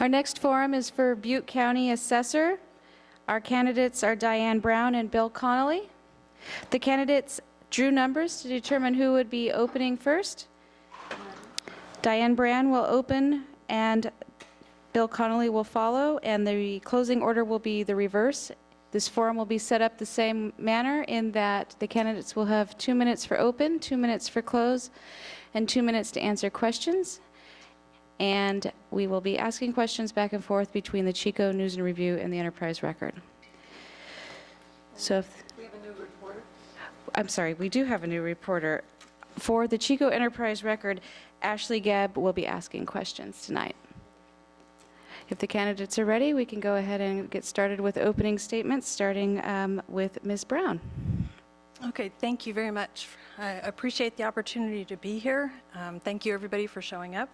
Our next forum is for Butte County Assessor. Our candidates are Diane Brown and Bill Connelly. The candidates drew numbers to determine who would be opening first. Diane Brown will open and Bill Connelly will follow, and the closing order will be the reverse. This forum will be set up the same manner in that the candidates will have 2 minutes for open, 2 minutes for close, and 2 minutes to answer questions. And we will be asking questions back and forth between the Chico News and Review and the Enterprise Record. So if we have a new reporter. I'm sorry, we do have a new reporter. For the Chico Enterprise Record, Ashley Gabb will be asking questions tonight. If the candidates are ready, we can go ahead and get started with opening statements, starting with Ms. Brown. Okay, thank you very much. I appreciate the opportunity to be here. Thank you, everybody, for showing up.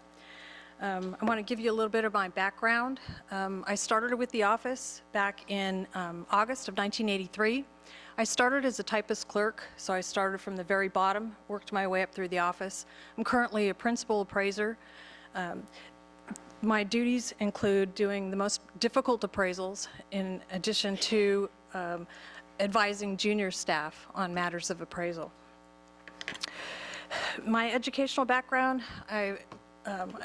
I want to give you a little bit of my background. I started with the office back in August of 1983. I started as a typist clerk, so I started from the very bottom, worked my way up through the office. I'm currently a principal appraiser. My duties include doing the most difficult appraisals in addition to advising junior staff on matters of appraisal. My educational background, I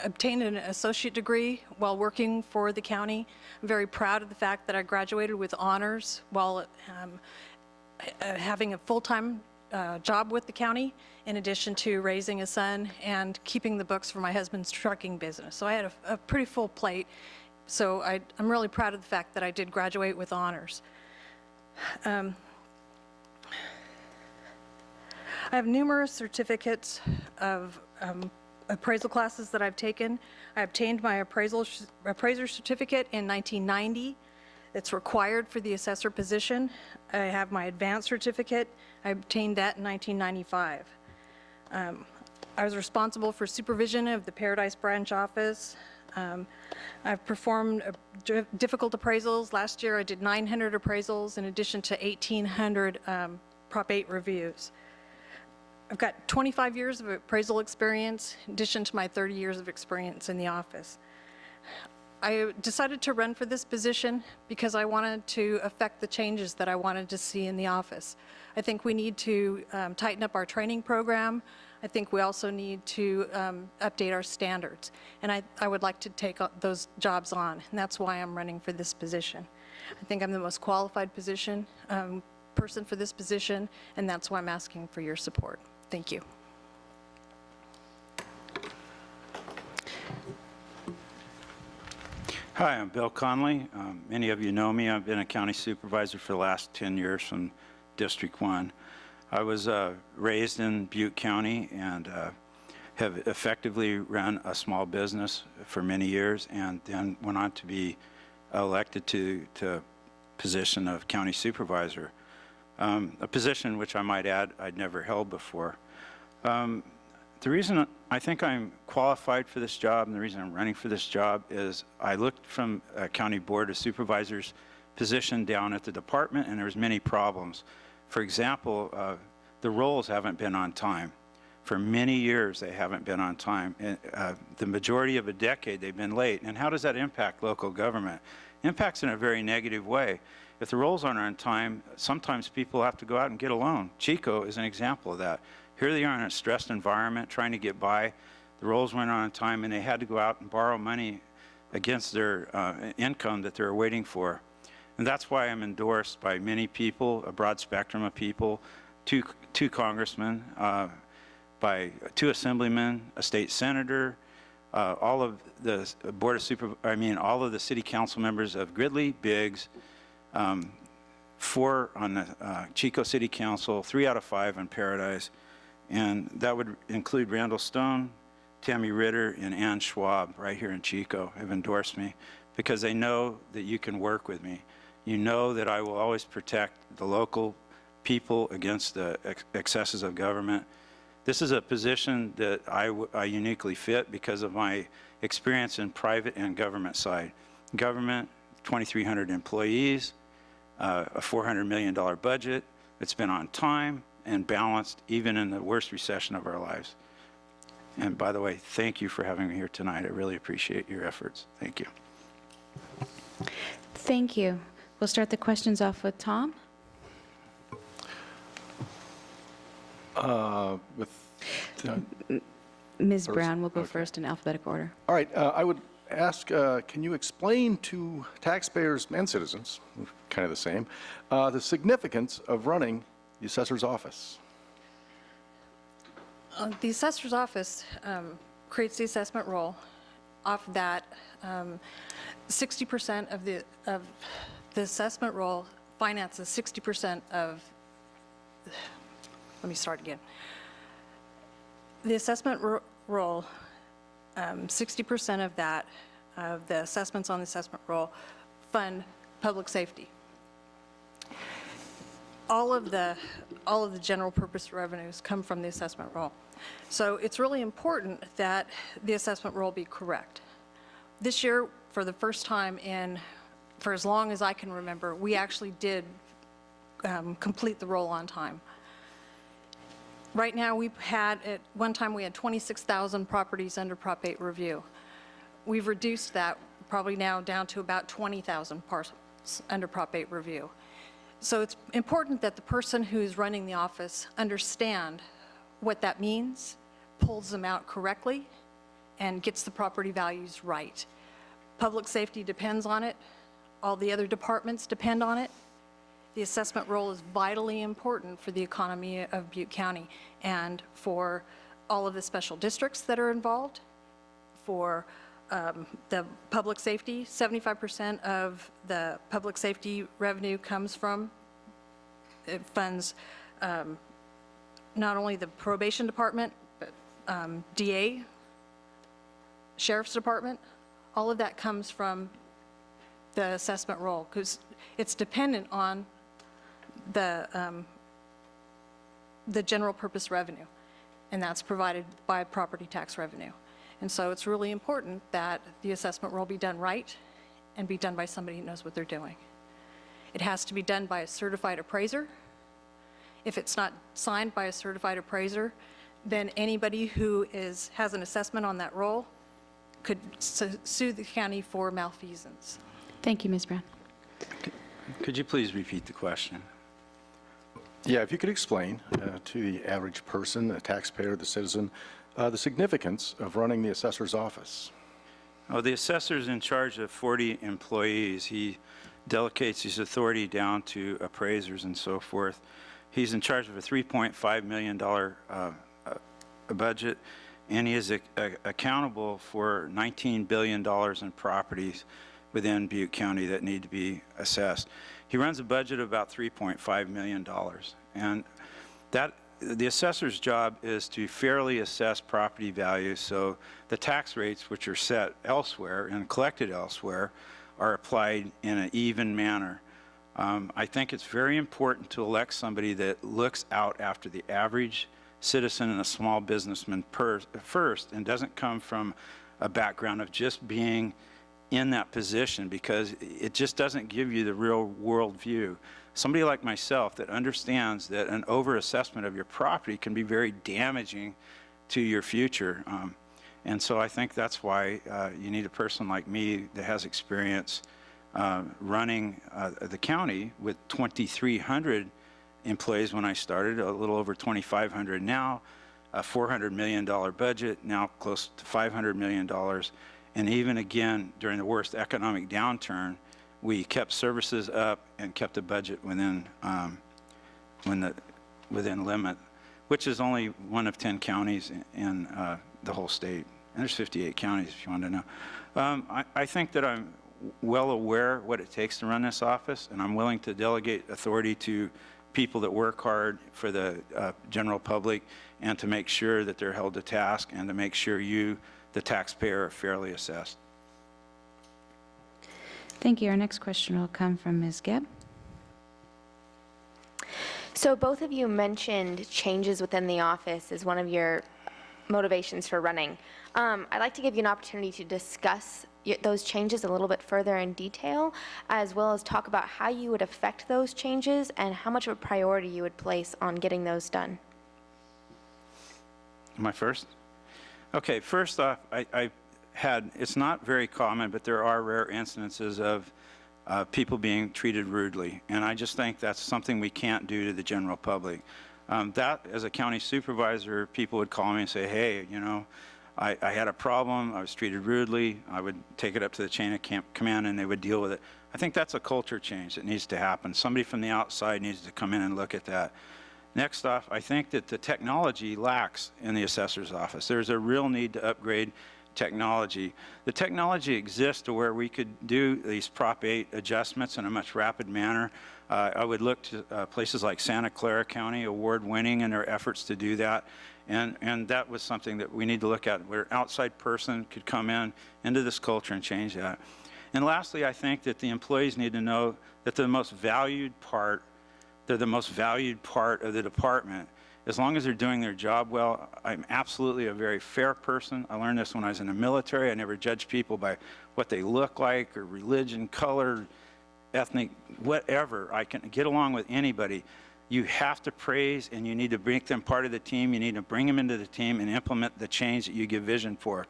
obtained an associate degree while working for the county. I'm very proud of the fact that I graduated with honors while having a full-time job with the county, in addition to raising a son and keeping the books for my husband's trucking business. So I had a pretty full plate. So I'm really proud of the fact that I did graduate with honors. I have numerous certificates of appraisal classes that I've taken. I obtained my appraiser certificate in 1990. It's required for the assessor position. I have my advanced certificate. I obtained that in 1995. I was responsible for supervision of the Paradise Branch office. I've performed difficult appraisals. Last year I did 900 appraisals in addition to 1,800 Prop 8 reviews. I've got 25 years of appraisal experience in addition to my 30 years of experience in the office. I decided to run for this position because I wanted to affect the changes that I wanted to see in the office. I think we need to tighten up our training program. I think we also need to update our standards. And I would like to take those jobs on, and that's why I'm running for this position. I think I'm the most qualified person for this position, and that's why I'm asking for your support. Thank you. Hi, I'm Bill Connelly. Many of you know me. I've been a county supervisor for the last 10 years from District 1. I was raised in Butte County and have effectively run a small business for many years, and then went on to be elected to position of county supervisor, a position which I might add I'd never held before. The reason I think I'm qualified for this job and the reason I'm running for this job is I looked from a county board of supervisors position down at the department, and there was many problems. For example, the rolls haven't been on time. For many years they haven't been on time. And, the majority of a decade they've been late. And how does that impact local government? It impacts in a very negative way. If the rolls aren't on time, sometimes people have to go out and get a loan. Chico is an example of that. Here they are in a stressed environment trying to get by. The rolls weren't on time and they had to go out and borrow money against their income that they're waiting for. And that's why I'm endorsed by many people, a broad spectrum of people, two congressmen, by 2 assemblymen, a state senator, all of the all of the city council members of Gridley, Biggs, 4 on the Chico City Council, 3 out of 5 on Paradise, and that would include Randall Stone, Tammy Ritter, and Ann Schwab right here in Chico have endorsed me because they know that you can work with me. You know that I will always protect the local people against the excesses of government. This is a position that I uniquely fit because of my experience in private and government side. Government, 2,300 employees, a $400 million budget that's been on time and balanced even in the worst recession of our lives. And by the way, thank you for having me here tonight. I really appreciate your efforts. Thank you. Thank you. We'll start the questions off with Tom. With, Ms. First? Brown will go Okay. first in alphabetical order. all right, I would ask, can you explain to taxpayers and citizens, kind of the same, the significance of running the assessor's office? The assessor's office creates the assessment roll. Off that, 60% of the assessment roll finances 60% of, let me start again. The assessment roll, 60% of that, of the assessments on the assessment roll, fund public safety. All of the general purpose revenues come from the assessment roll. So it's really important that the assessment roll be correct. This year, for the first time for as long as I can remember, we actually did complete the roll on time. Right now, at one time, we had 26,000 properties under Prop 8 review. We've reduced that probably now down to about 20,000 parcels under Prop 8 review. So it's important that the person who's running the office understand what that means, pulls them out correctly, and gets the property values right. Public safety depends on it. All the other departments depend on it. The assessment roll is vitally important for the economy of Butte County and for all of the special districts that are involved, for the public safety. 75% of the public safety revenue comes from, it funds not only the probation department, but DA, sheriff's department. All of that comes from the assessment roll because it's dependent on the general purpose revenue, and that's provided by property tax revenue. And so it's really important that the assessment roll be done right and be done by somebody who knows what they're doing. It has to be done by a certified appraiser. If it's not signed by a certified appraiser, then anybody who has an assessment on that roll could sue the county for malfeasance. Thank you, Ms. Brown. Could you please repeat the question? Yeah, if you could explain to the average person, the taxpayer, the citizen, the significance of running the assessor's office. Oh, the assessor's in charge of 40 employees. He delegates his authority down to appraisers and so forth. He's in charge of a $3.5 million budget, and he is accountable for $19 billion in properties within Butte County that need to be assessed. He runs a budget of about $3.5 million, and the assessor's job is to fairly assess property values so the tax rates, which are set elsewhere and collected elsewhere, are applied in an even manner. I think it's very important to elect somebody that looks out after the average citizen and a small businessman first and doesn't come from a background of just being in that position, because it just doesn't give you the real world view. Somebody like myself that understands that an overassessment of your property can be very damaging to your future. And so I think that's why you need a person like me that has experience running the county with 2,300 employees when I started, a little over 2,500 now, a $400 million budget, now close to $500 million. And even again, during the worst economic downturn, we kept services up and kept the budget within limit, which is only one of 10 counties in the whole state. And there's 58 counties, if you want to know. I think that I'm well aware what it takes to run this office, and I'm willing to delegate authority to people that work hard for the general public, and to make sure that they're held to task, and to make sure you, the taxpayer, are fairly assessed. Thank you. Our next question will come from Ms. Gebb. So both of you mentioned changes within the office as one of your motivations for running. I'd like to give you an opportunity to discuss those changes a little bit further in detail, as well as talk about how you would affect those changes and how much of a priority you would place on getting those done. Am I first? Okay, first off, it's not very common, but there are rare instances of people being treated rudely. And I just think that's something we can't do to the general public. That, as a county supervisor, people would call me and say, hey, you know, I had a problem, I was treated rudely, I would take it up to the chain of command and they would deal with it. I think that's a culture change that needs to happen. Somebody from the outside needs to come in and look at that. Next off, I think that the technology lacks in the assessor's office. There's a real need to upgrade technology. The technology exists to where we could do these Prop 8 adjustments in a much rapid manner. I would look to places like Santa Clara County, award-winning in their efforts to do that. And that was something that we need to look at, where an outside person could come into this culture and change that. And lastly, I think that the employees need to know that they're the most valued part of the department. As long as they're doing their job well, I'm absolutely a very fair person. I learned this when I was in the military. I never judged people by what they look like or religion, color, ethnic, whatever. I can get along with anybody. You have to praise, and you need to make them part of the team. You need to bring them into the team and implement the change that you give vision for.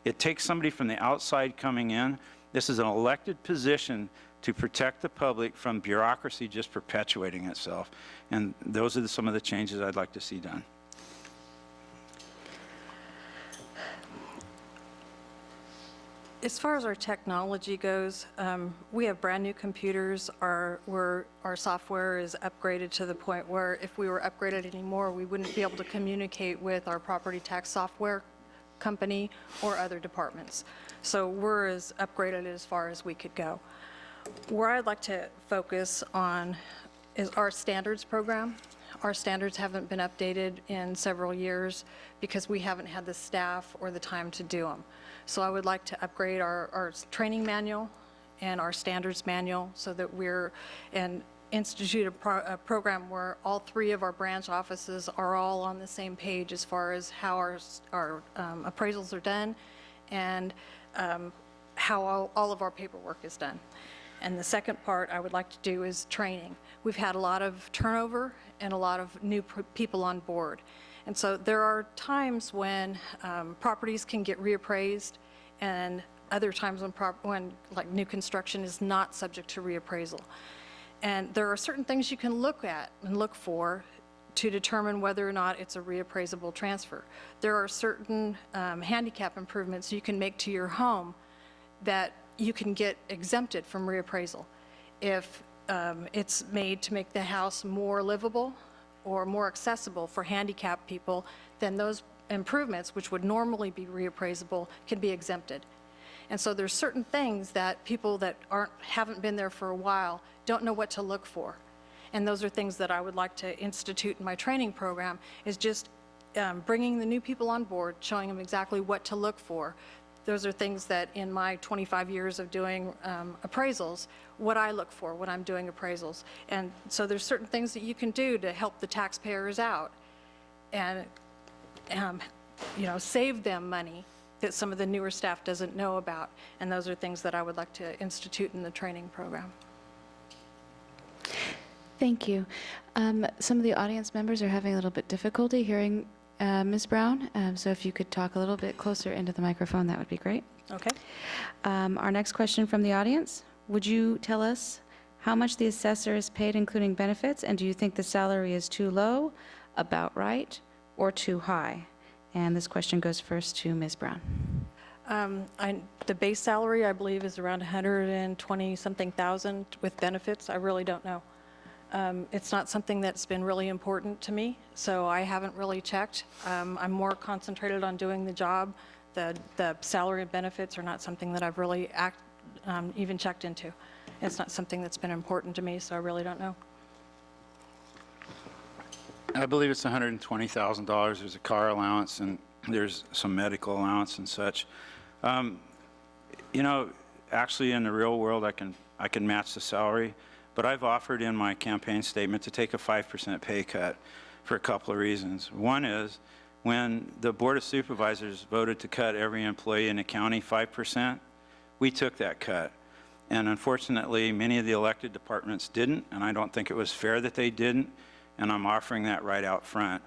It takes somebody from the outside coming in. This is an elected position to protect the public from bureaucracy just perpetuating itself. And those are some of the changes I'd like to see done. As far as our technology goes, we have brand new computers. Our software is upgraded to the point where if we were upgraded anymore, we wouldn't be able to communicate with our property tax software company or other departments. So we're as upgraded as far as we could go. Where I'd like to focus on is our standards program. Our standards haven't been updated in several years because we haven't had the staff or the time to do them. So I would like to upgrade our training manual and our standards manual so that we're and institute a program where all three of our branch offices are all on the same page as far as how our appraisals are done and how all of our paperwork is done. And the second part I would like to do is training. We've had a lot of turnover and a lot of new people on board. And so there are times when properties can get reappraised and other times when like new construction is not subject to reappraisal. And there are certain things you can look at and look for to determine whether or not it's a reappraisable transfer. There are certain handicap improvements you can make to your home that you can get exempted from reappraisal. If it's made to make the house more livable or more accessible for handicapped people, then those improvements, which would normally be reappraisable, can be exempted. And so there's certain things that people that haven't been there for a while don't know what to look for. And those are things that I would like to institute in my training program, is just bringing the new people on board, showing them exactly what to look for. Those are things that in my 25 years of doing appraisals, what I look for when I'm doing appraisals. And so there's certain things that you can do to help the taxpayers out and save them money that some of the newer staff doesn't know about. And those are things that I would like to institute in the training program. Thank you. Some of the audience members are having a little bit difficulty hearing Ms. Brown, so if you could talk a little bit closer into the microphone, that would be great. Okay. Our next question from the audience: would you tell us how much the assessor is paid, including benefits, and do you think the salary is too low, about right, or too high? And this question goes first to Ms. Brown. The base salary, I believe, is around 120-something thousand with benefits. I really don't know. It's not something that's been really important to me, so I haven't really checked. I'm more concentrated on doing the job. The salary and benefits are not something that I've really even checked into. It's not something that's been important to me, so I really don't know. I believe it's $120,000. There's a car allowance and there's some medical allowance and such. Actually in the real world, I can match the salary, but I've offered in my campaign statement to take a 5% pay cut for a couple of reasons. One is when the Board of Supervisors voted to cut every employee in the county 5%, we took that cut. And unfortunately, many of the elected departments didn't, and I don't think it was fair that they didn't, and I'm offering that right out front.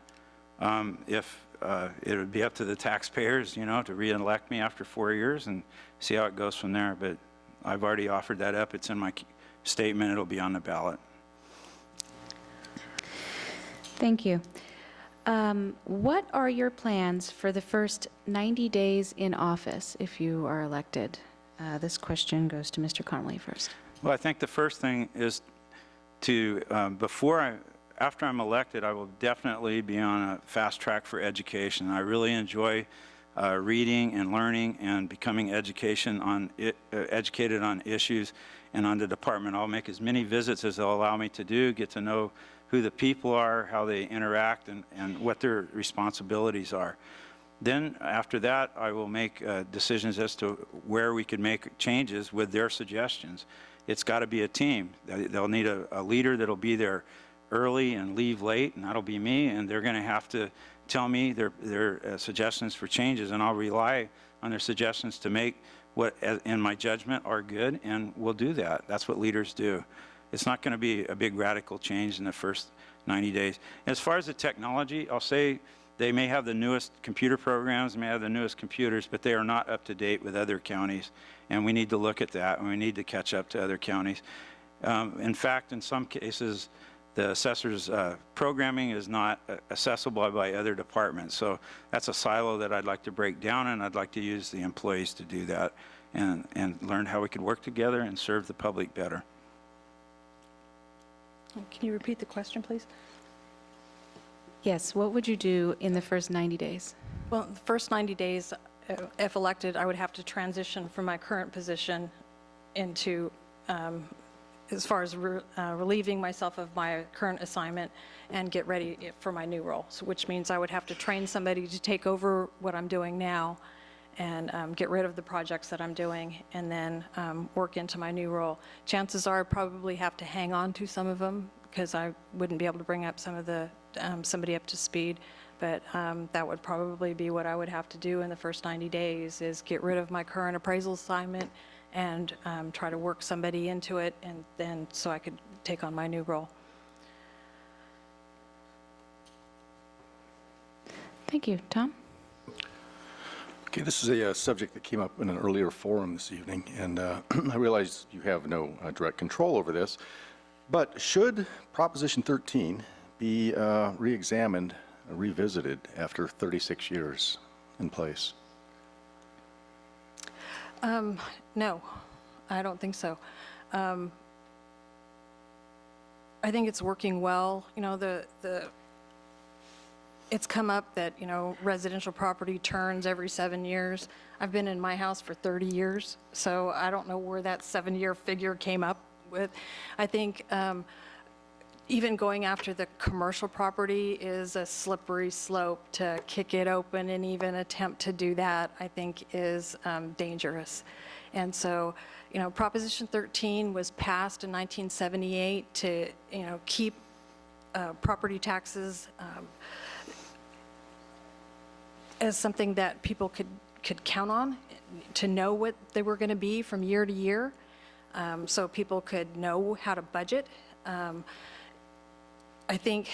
If it would be up to the taxpayers, you know, to re-elect me after 4 years and see how it goes from there. But I've already offered that up. It's in my statement. It'll be on the ballot. Thank you. What are your plans for the first 90 days in office if you are elected? This question goes to Mr. Connelly first. Well, I think the first thing is to, after I'm elected, I will definitely be on a fast track for education. I really enjoy reading and learning and becoming educated on issues and on the department. I'll make as many visits as they'll allow me to do, get to know who the people are, how they interact, and what their responsibilities are. Then after that, I will make decisions as to where we could make changes with their suggestions. It's got to be a team. They'll need a leader that'll be there early and leave late, and that'll be me, and they're going to have to tell me their suggestions for changes, and I'll rely on their suggestions to make what, in my judgment, are good, and we'll do that. That's what leaders do. It's not going to be a big radical change in the first 90 days. As far as the technology, I'll say they may have the newest computer programs, may have the newest computers, but they are not up to date with other counties, and we need to look at that, and we need to catch up to other counties. In fact, in some cases, the assessor's programming is not accessible by other departments. So that's a silo that I'd like to break down, and I'd like to use the employees to do that and learn how we could work together and serve the public better. Can you repeat the question, please? Yes, what would you do in the first 90 days? Well, the first 90 days, if elected, I would have to transition from my current position into, as far as relieving myself of my current assignment and get ready for my new role, so which means I would have to train somebody to take over what I'm doing now and get rid of the projects that I'm doing and then work into my new role. Chances are I'd probably have to hang on to some of them because I wouldn't be able to bring up some of the somebody up to speed, but that would probably be what I would have to do in the first 90 days is get rid of my current appraisal assignment and try to work somebody into it, and then so I could take on my new role. Thank you. Tom? Okay, this is a subject that came up in an earlier forum this evening, and I realize you have no direct control over this, but should Proposition 13 be re-examined, revisited after 36 years in place? No, I don't think so. I think it's working well. You know, it's come up that, you know, residential property turns every 7 years. I've been in my house for 30 years, so I don't know where that 7-year figure came up with. I think even going after the commercial property is a slippery slope. To kick it open and even attempt to do that, I think is dangerous. And so, you know, Proposition 13 was passed in 1978 to, you know, keep property taxes as something that people could count on, to know what they were going to be from year to year, so people could know how to budget. I think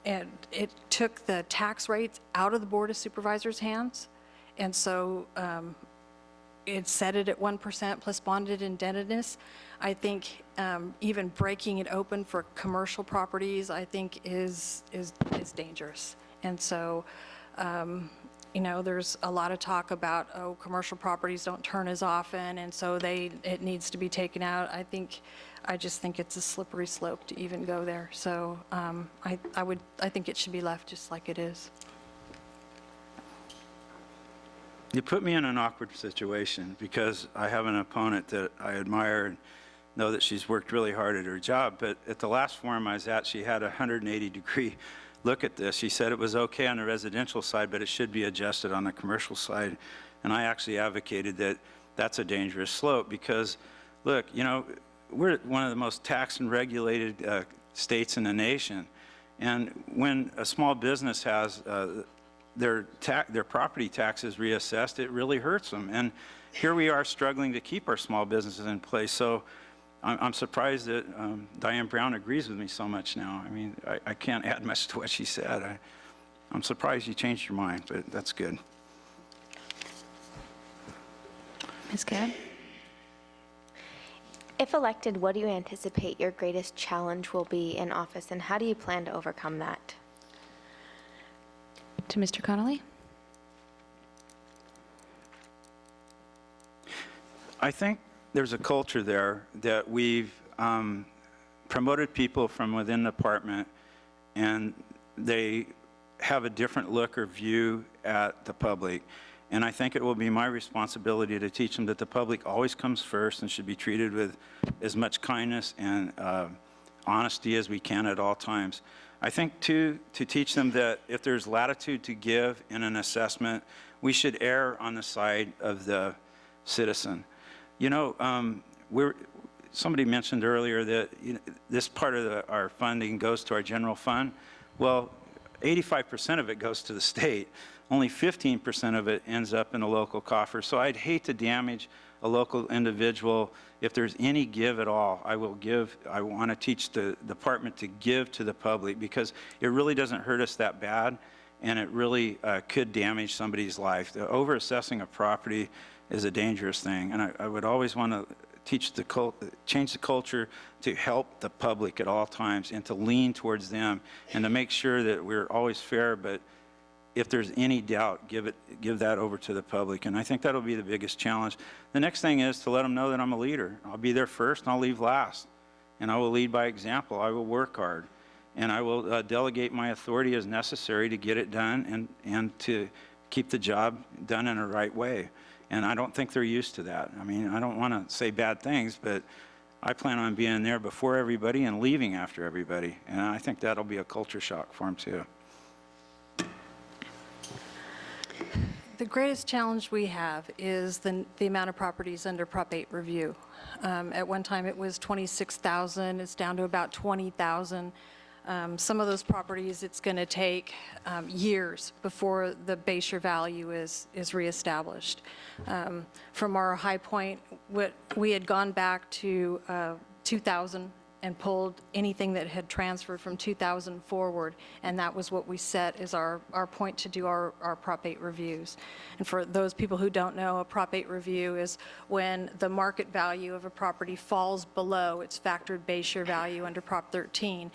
it took the tax rates out of the Board of Supervisors' hands, and so it set it at 1% plus bonded indebtedness. I think even breaking it open for commercial properties, I think is dangerous. And so, you know, there's a lot of talk about, oh, commercial properties don't turn as often, and so it needs to be taken out. I just think it's a slippery slope to even go there. So I think it should be left just like it is. You put me in an awkward situation because I have an opponent that I admire and know that she's worked really hard at her job, but at the last forum I was at, she had a 180-degree look at this. She said it was okay on the residential side, but it should be adjusted on the commercial side. And I actually advocated that that's a dangerous slope because, look, you know, we're one of the most taxed and regulated states in the nation. And when a small business has their property taxes reassessed, it really hurts them. And here we are struggling to keep our small businesses in place. So I'm surprised that Diane Brown agrees with me so much now. I mean, I can't add much to what she said. I'm surprised you changed your mind, but that's good. Ms. Gadd? If elected, what do you anticipate your greatest challenge will be in office, and how do you plan to overcome that? To Mr. Connelly? I think there's a culture there that we've promoted people from within the department, and they have a different look or view at the public. And I think it will be my responsibility to teach them that the public always comes first and should be treated with as much kindness and honesty as we can at all times. I think, too, to teach them that if there's latitude to give in an assessment, we should err on the side of the citizen. You know, somebody mentioned earlier that this part of our funding goes to our general fund. Well, 85% of it goes to the state. Only 15% of it ends up in a local coffer. So I'd hate to damage a local individual. If there's any give at all, I will give. I want to teach the department to give to the public, because it really doesn't hurt us that bad, and it really could damage somebody's life. Over-assessing a property is a dangerous thing, and I would always want to change the culture to help the public at all times and to lean towards them and to make sure that we're always fair, but if there's any doubt, give that over to the public. And I think that'll be the biggest challenge. The next thing is to let them know that I'm a leader. I'll be there first and I'll leave last. And I will lead by example. I will work hard. And I will delegate my authority as necessary to get it done and to keep the job done in a right way. And I don't think they're used to that. I mean, I don't want to say bad things, but I plan on being there before everybody and leaving after everybody. And I think that'll be a culture shock for them too. The greatest challenge we have is the amount of properties under Prop 8 review. At one time, it was 26,000. It's down to about 20,000. Some of those properties, it's going to take years before the base year value is reestablished. From our high point, we had gone back to 2000 and pulled anything that had transferred from 2000 forward, and that was what we set as our point to do our Prop 8 reviews. And for those people who don't know, a Prop 8 review is when the market value of a property falls below its factored base year value under Prop 13.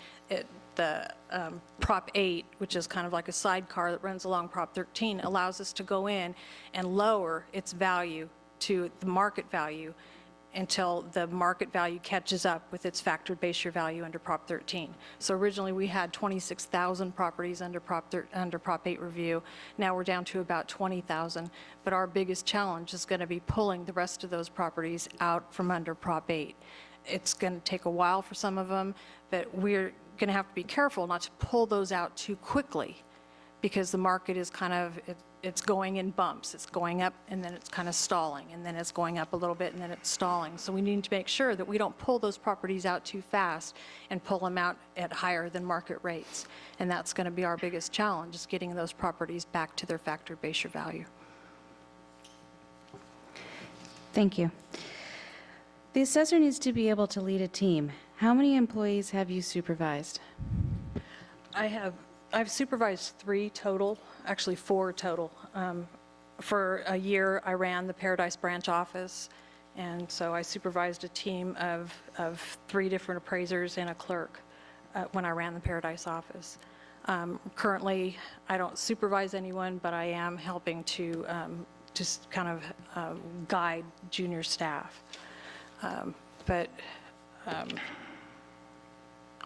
The Prop 8, which is kind of like a sidecar that runs along Prop 13, allows us to go in and lower its value to the market value until the market value catches up with its factored base year value under Prop 13. So originally we had 26,000 properties under Prop 8 review. Now we're down to about 20,000. But our biggest challenge is going to be pulling the rest of those properties out from under Prop 8. It's going to take a while for some of them, but we're going to have to be careful not to pull those out too quickly, because the market is kind of, it's going in bumps. It's going up and then it's kind of stalling, and then it's going up a little bit and then it's stalling. So we need to make sure that we don't pull those properties out too fast and pull them out at higher than market rates. And that's going to be our biggest challenge, is getting those properties back to their factored base year value. Thank you. The assessor needs to be able to lead a team. How many employees have you supervised? I've supervised 3 total, actually 4 total. For a year, I ran the Paradise branch office, and so I supervised a team of 3 different appraisers and a clerk when I ran the Paradise office. Currently, I don't supervise anyone, but I am helping to just kind of guide junior staff.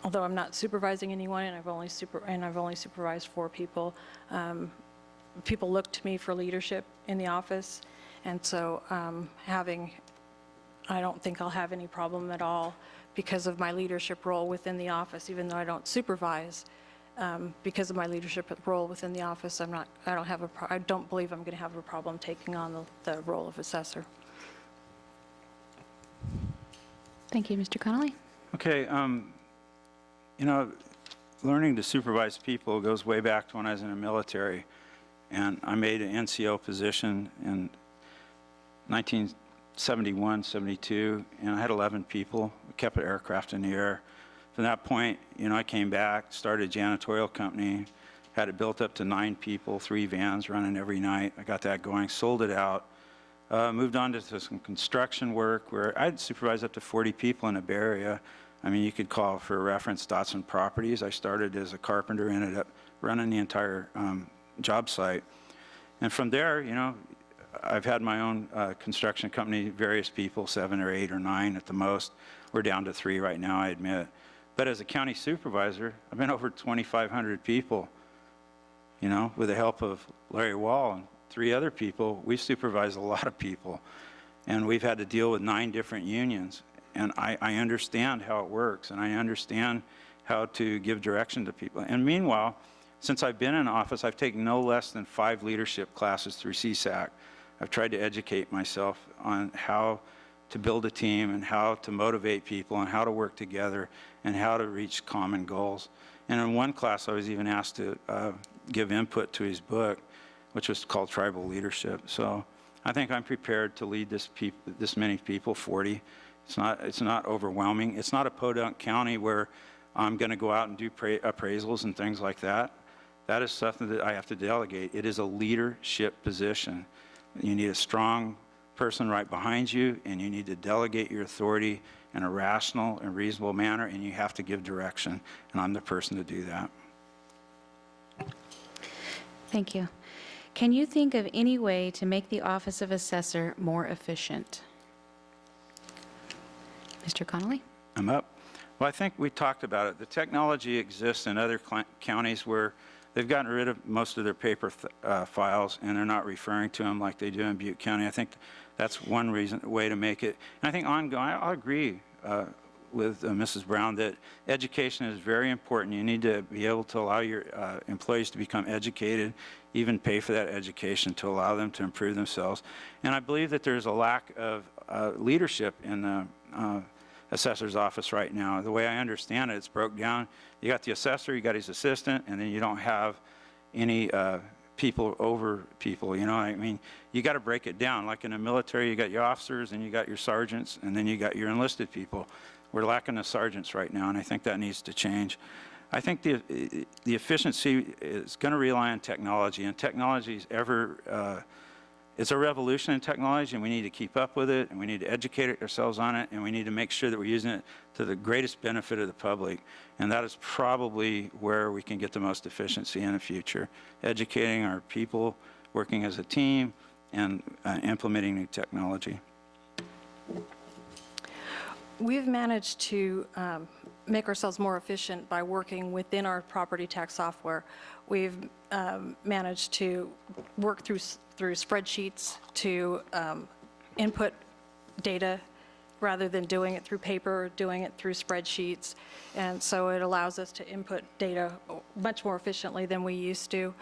Although I'm not supervising anyone, and I've only supervised 4 people, people look to me for leadership in the office, and so I don't think I'll have any problem at all because of my leadership role within the office, even though I don't supervise. Because of my leadership role within the office, I don't believe I'm going to have a problem taking on the role of assessor. Thank you, Mr. Connelly. Okay, you know, learning to supervise people goes way back to when I was in the military, and I made an NCO position in 1971, 72, and I had 11 people. We kept an aircraft in the air. From that point, you know, I came back, started a janitorial company, had it built up to 9 people, 3 vans running every night. I got that going, sold it out. Moved on to some construction work where I'd supervise up to 40 people in a Bay Area. I mean, you could call for reference Dotson Properties. I started as a carpenter, ended up running the entire job site. And from there, you know, I've had my own construction company, various people, 7 or 8 or 9 at the most. We're down to 3 right now, I admit. But as a county supervisor, I've been over 2,500 people, you know, with the help of Larry Wall and 3 other people. We supervise a lot of people, and we've had to deal with 9 different unions. And I understand how it works, and I understand how to give direction to people. And meanwhile, since I've been in office, I've taken no less than 5 leadership classes through CSAC. I've tried to educate myself on how to build a team and how to motivate people and how to work together and how to reach common goals. And in one class, I was even asked to give input to his book, which was called Tribal Leadership. So I think I'm prepared to lead this many people, 40. It's not overwhelming. It's not a podunk county where I'm going to go out and do appraisals and things like that. That is something that I have to delegate. It is a leadership position. You need a strong person right behind you, and you need to delegate your authority in a rational and reasonable manner, and you have to give direction, and I'm the person to do that. Thank you. Can you think of any way to make the office of assessor more efficient? Mr. Connelly? I'm up. Well, I think we talked about it. The technology exists in other counties where they've gotten rid of most of their paper files, and they're not referring to them like they do in Butte County. I think that's one way to make it. And I think ongoing, I'll agree with Mrs. Brown that education is very important. You need to be able to allow your employees to become educated, even pay for that education to allow them to improve themselves. And I believe that there's a lack of leadership in the assessor's office right now. The way I understand it, it's broke down. You got the assessor, you got his assistant, and then you don't have any people over people, you know what I mean? You got to break it down. Like in the military, you got your officers, and you got your sergeants, and then you got your enlisted people. We're lacking the sergeants right now, and I think that needs to change. I think the efficiency is going to rely on technology, and technology is it's a revolution in technology, and we need to keep up with it, and we need to educate ourselves on it, and we need to make sure that we're using it to the greatest benefit of the public. And that is probably where we can get the most efficiency in the future, educating our people, working as a team, and implementing new technology. We've managed to make ourselves more efficient by working within our property tax software. We've managed to work through spreadsheets to input data rather than doing it through paper, doing it through spreadsheets. And so it allows us to input data much more efficiently than we used to.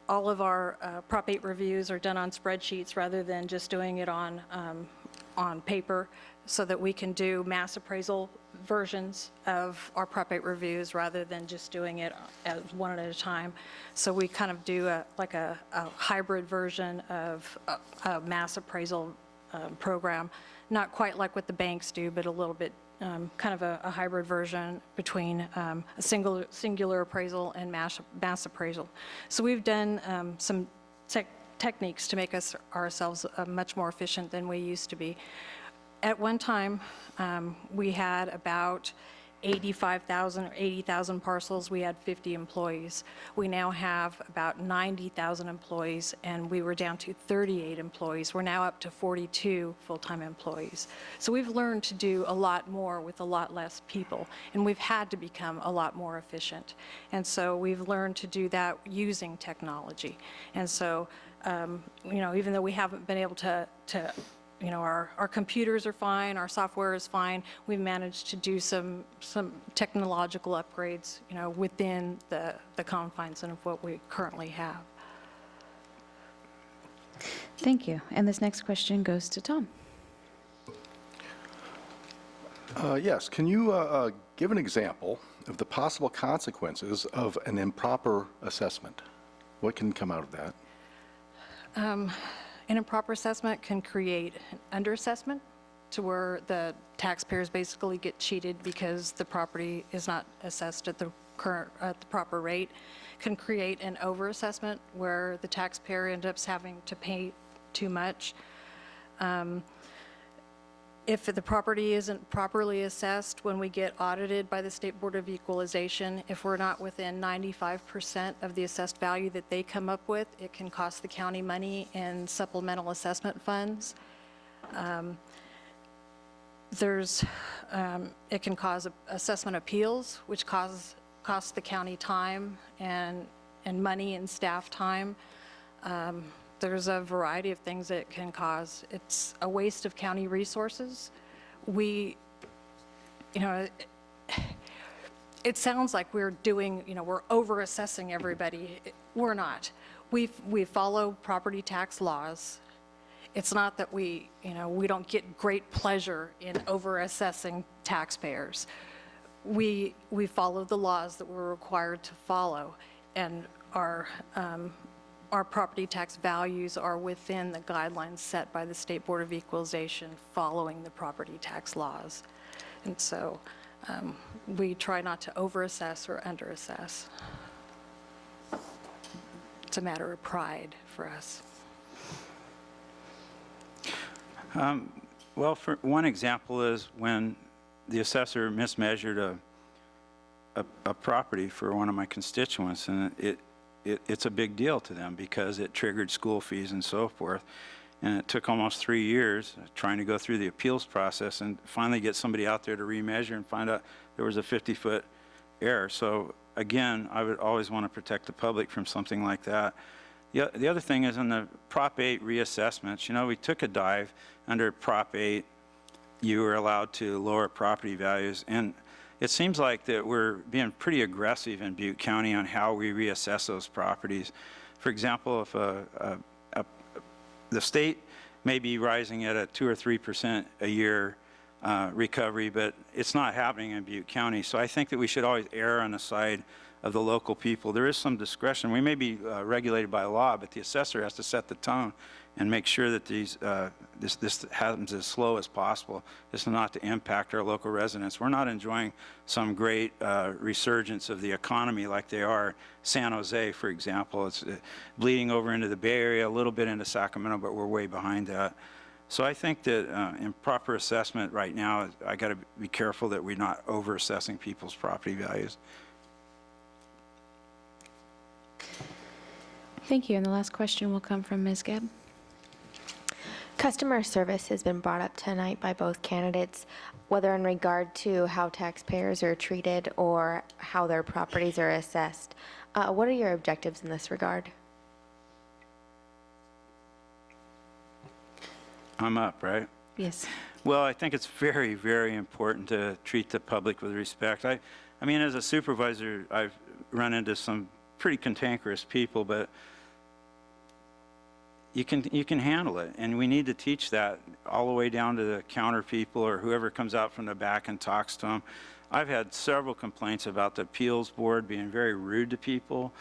All of our Prop 8 reviews are done on spreadsheets rather than just doing it on paper, so that we can do mass appraisal versions of our Prop 8 reviews rather than just doing it as one at a time. So we kind of do a hybrid version of a mass appraisal program, not quite like what the banks do, but a little bit kind of a hybrid version between a singular appraisal and mass appraisal. So we've done some techniques to make ourselves much more efficient than we used to be. At one time, we had about 85,000 or 80,000 parcels. We had 50 employees. We now have about 90,000 employees, and we were down to 38 employees. We're now up to 42 full-time employees. So we've learned to do a lot more with a lot less people, and we've had to become a lot more efficient. And so we've learned to do that using technology. And so, you know, even though we haven't been able to you know, our computers are fine, our software is fine, we've managed to do some technological upgrades, you know, within the confines of what we currently have. Thank you. And this next question goes to Tom. Yes, can you give an example of the possible consequences of an improper assessment? What can come out of that? An improper assessment can create an underassessment to where the taxpayers basically get cheated because the property is not assessed at the at the proper rate, can create an overassessment where the taxpayer ends up having to pay too much. If the property isn't properly assessed when we get audited by the State Board of Equalization, if we're not within 95% of the assessed value that they come up with, it can cost the county money in supplemental assessment funds. It can cause assessment appeals, which costs the county time and money and staff time. There's a variety of things that it can cause. It's a waste of county resources. It sounds like we're over-assessing everybody. We're not. We follow property tax laws. It's not that we don't get great pleasure in over-assessing taxpayers. We follow the laws that we're required to follow, and our property tax values are within the guidelines set by the State Board of Equalization following the property tax laws. And so we try not to overassess or underassess. It's a matter of pride for us. Well, for one example is when the assessor mismeasured a property for one of my constituents, and it's a big deal to them because it triggered school fees and so forth. And it took almost 3 years trying to go through the appeals process and finally get somebody out there to remeasure and find out there was a 50-foot error. So again, I would always want to protect the public from something like that. The other thing is in the Prop 8 reassessments, we took a dive under Prop 8. You were allowed to lower property values, and it seems like that we're being pretty aggressive in Butte County on how we reassess those properties. For example, if the state may be rising at a 2 or 3% a year recovery, but it's not happening in Butte County. So I think that we should always err on the side of the local people. There is some discretion. We may be regulated by law, but the assessor has to set the tone and make sure that this happens as slow as possible. This is not to impact our local residents. We're not enjoying some great resurgence of the economy like they are San Jose, for example. It's bleeding over into the Bay Area, a little bit into Sacramento, but we're way behind that. So I think that in proper assessment right now, I got to be careful that we're not over-assessing people's property values. Thank you. And the last question will come from Ms. Gebb. Customer service has been brought up tonight by both candidates, whether in regard to how taxpayers are treated or how their properties are assessed. What are your objectives in this regard? I'm up, right? Yes. Well, I think it's very, very important to treat the public with respect. I mean, as a supervisor, I've run into some pretty cantankerous people, but you can handle it, and we need to teach that all the way down to the counter people or whoever comes out from the back and talks to them. I've had several complaints about the appeals board being very rude to people.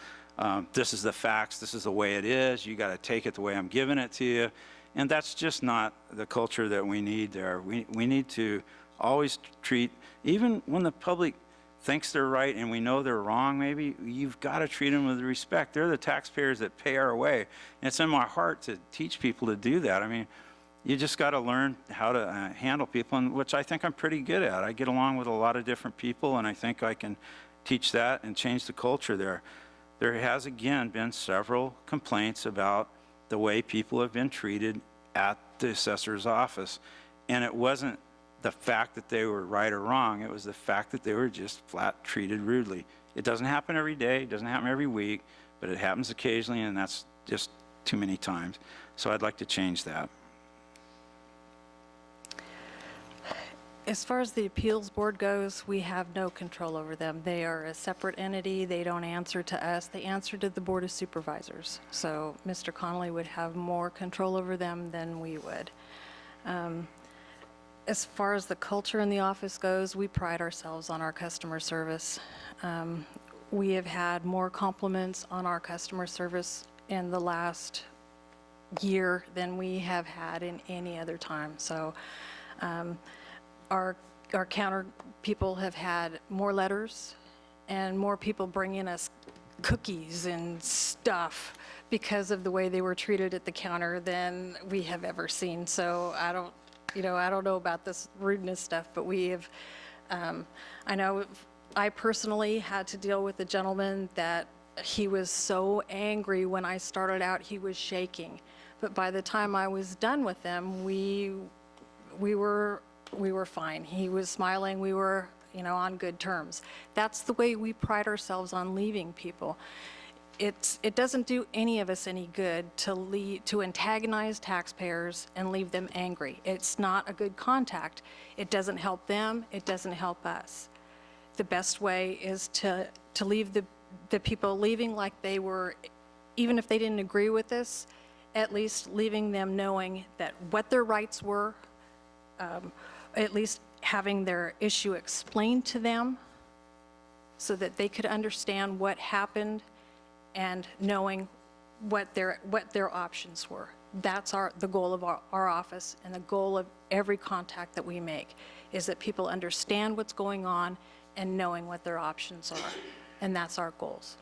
This is the facts, this is the way it is, you got to take it the way I'm giving it to you. And that's just not the culture that we need there. We need to always treat, even when the public thinks they're right and we know they're wrong, maybe, you've got to treat them with respect. They're the taxpayers that pay our way. And it's in my heart to teach people to do that. I mean, you just got to learn how to handle people, and which I think I'm pretty good at. I get along with a lot of different people, and I think I can teach that and change the culture there. There has, again, been several complaints about the way people have been treated at the assessor's office. And it wasn't the fact that they were right or wrong, it was the fact that they were just flat treated rudely. It doesn't happen every day, it doesn't happen every week, but it happens occasionally, and that's just too many times. So I'd like to change that. As far as the appeals board goes, we have no control over them. They are a separate entity. They don't answer to us. They answer to the Board of Supervisors. So Mr. Connelly would have more control over them than we would. As far as the culture in the office goes, we pride ourselves on our customer service. We have had more compliments on our customer service in the last year than we have had in any other time. So our counter people have had more letters and more people bringing us cookies and stuff because of the way they were treated at the counter than we have ever seen. So I don't know about this rudeness stuff, but we have, I know I personally had to deal with a gentleman that he was so angry when I started out, he was shaking. But by the time I was done with them, we were fine. He was smiling, we were, on good terms. That's the way we pride ourselves on leaving people. It doesn't do any of us any good to antagonize taxpayers and leave them angry. It's not a good contact. It doesn't help them, it doesn't help us. The best way is to leave the people leaving like they were, even if they didn't agree with this, at least leaving them knowing that what their rights were, at least having their issue explained to them so that they could understand what happened and knowing what their options were. That's the goal of our office, and the goal of every contact that we make is that people understand what's going on and knowing what their options are. And that's our goals.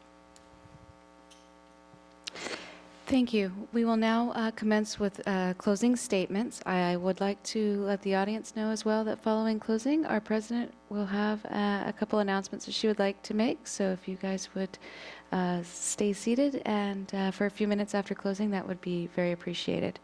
Thank you. We will now commence with closing statements. I would like to let the audience know as well that following closing, our president will have a couple announcements that she would like to make. So if you guys would stay seated and for a few minutes after closing, that would be very appreciated.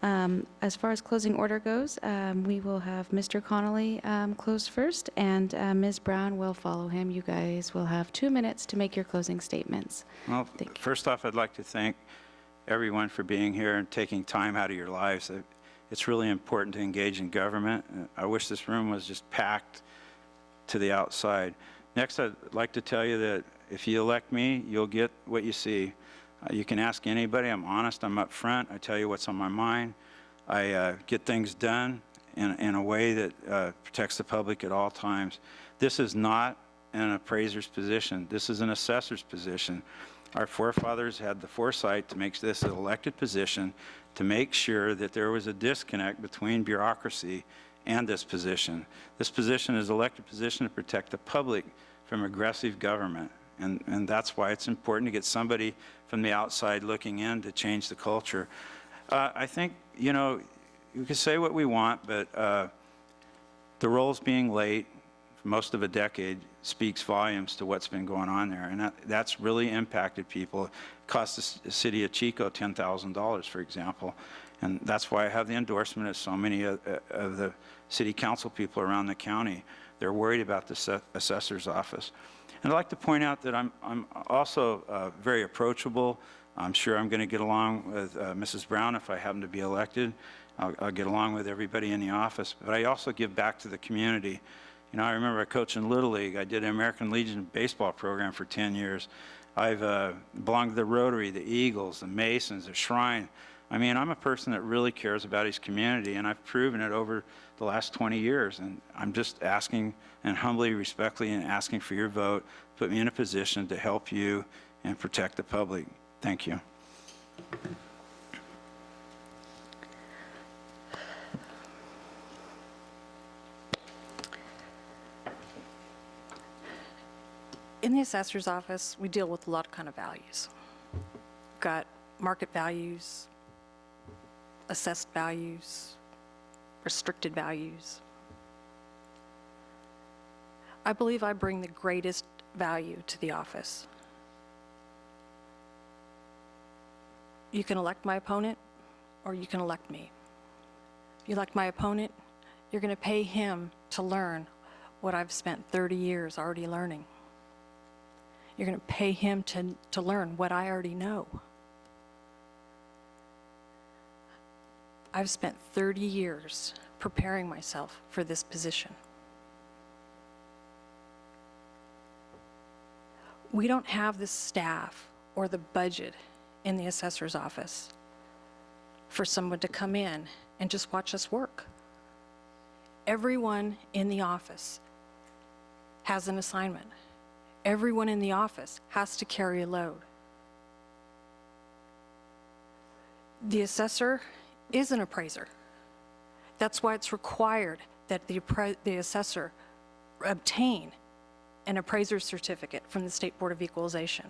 As far as closing order goes, we will have Mr. Connelly close first, and Ms. Brown will follow him. You guys will have 2 minutes to make your closing statements. Well, first off, I'd like to thank everyone for being here and taking time out of your lives. It's really important to engage in government. I wish this room was just packed to the outside. Next, I'd like to tell you that if you elect me, you'll get what you see. You can ask anybody. I'm honest. I'm up front. I tell you what's on my mind. I get things done in a way that protects the public at all times. This is not an appraiser's position. This is an assessor's position. Our forefathers had the foresight to make this an elected position to make sure that there was a disconnect between bureaucracy and this position. This position is an elected position to protect the public from aggressive government. And that's why it's important to get somebody from the outside looking in to change the culture. I think, you can say what we want, but the roles being late for most of a decade speaks volumes to what's been going on there. And that's really impacted people. It cost the city of Chico $10,000, for example. And that's why I have the endorsement of so many of the city council people around the county. They're worried about the assessor's office. And I'd like to point out that I'm also very approachable. I'm sure I'm going to get along with Mrs. Brown if I happen to be elected. I'll get along with everybody in the office. But I also give back to the community. I remember coaching Little League. I did an American Legion baseball program for 10 years. I've belonged to the Rotary, the Eagles, the Masons, the Shrine. I mean, I'm a person that really cares about his community, and I've proven it over the last 20 years. And I'm just asking, and humbly, respectfully, and asking for your vote, put me in a position to help you and protect the public. Thank you. In the assessor's office, we deal with a lot of kind of values. We've got market values, assessed values, restricted values. I believe I bring the greatest value to the office. You can elect my opponent, or you can elect me. If you elect my opponent, you're going to pay him to learn what I've spent 30 years already learning. You're going to pay him to learn what I already know. I've spent 30 years preparing myself for this position. We don't have the staff or the budget in the assessor's office for someone to come in and just watch us work. Everyone in the office has an assignment. Everyone in the office has to carry a load. The assessor is an appraiser. That's why it's required that the assessor obtain an appraiser's certificate from the State Board of Equalization.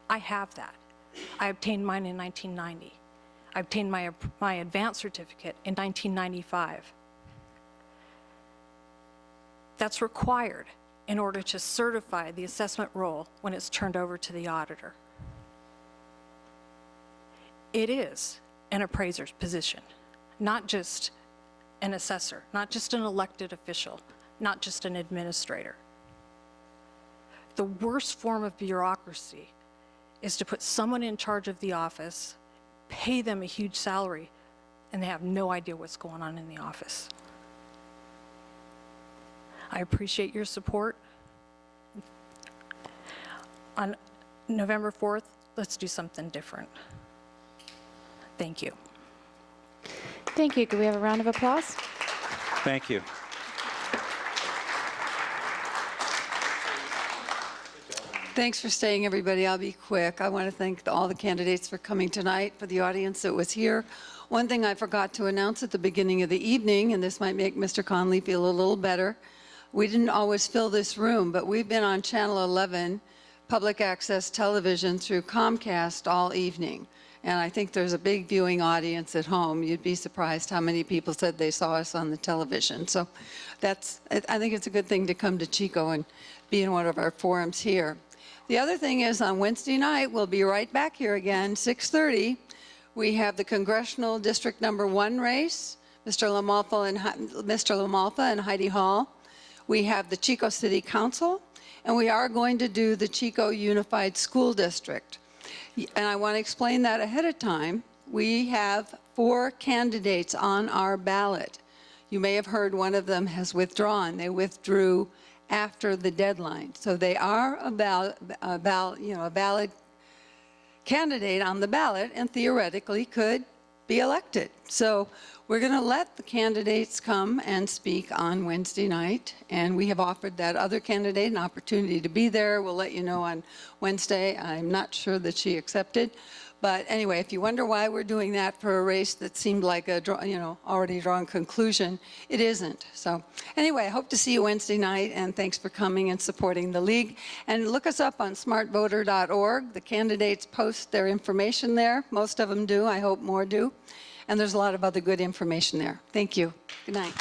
I have that. I obtained mine in 1990. I obtained my advanced certificate in 1995. That's required in order to certify the assessment roll when it's turned over to the auditor. It is an appraiser's position, not just an assessor, not just an elected official, not just an administrator. The worst form of bureaucracy is to put someone in charge of the office, pay them a huge salary, and they have no idea what's going on in the office. I appreciate your support. On November 4th, let's do something different. Thank you. Thank you. Could we have a round of applause? Thank you. Thanks for staying, everybody. I'll be quick. I want to thank all the candidates for coming tonight, for the audience that was here. One thing I forgot to announce at the beginning of the evening, and this might make Mr. Conley feel a little better, we didn't always fill this room, but we've been on Channel 11, public access television through Comcast all evening. And I think there's a big viewing audience at home. You'd be surprised how many people said they saw us on the television. So I think it's a good thing to come to Chico and be in one of our forums here. The other thing is on Wednesday night, we'll be right back here again, 6:30. We have the Congressional District Number 1 race, Mr. LaMalfa and Heidi Hall. We have the Chico City Council, and we are going to do the Chico Unified School District. And I want to explain that ahead of time. We have 4 candidates on our ballot. You may have heard one of them has withdrawn. They withdrew after the deadline. So they are a valid candidate on the ballot and theoretically could be elected. So we're going to let the candidates come and speak on Wednesday night, and we have offered that other candidate an opportunity to be there. We'll let you know on Wednesday. I'm not sure that she accepted. But anyway, if you wonder why we're doing that for a race that seemed like a already drawn conclusion, it isn't. So anyway, I hope to see you Wednesday night, and thanks for coming and supporting the league. And look us up on smartvoter.org. The candidates post their information there. Most of them do. I hope more do. And there's a lot of other good information there. Thank you. Good night.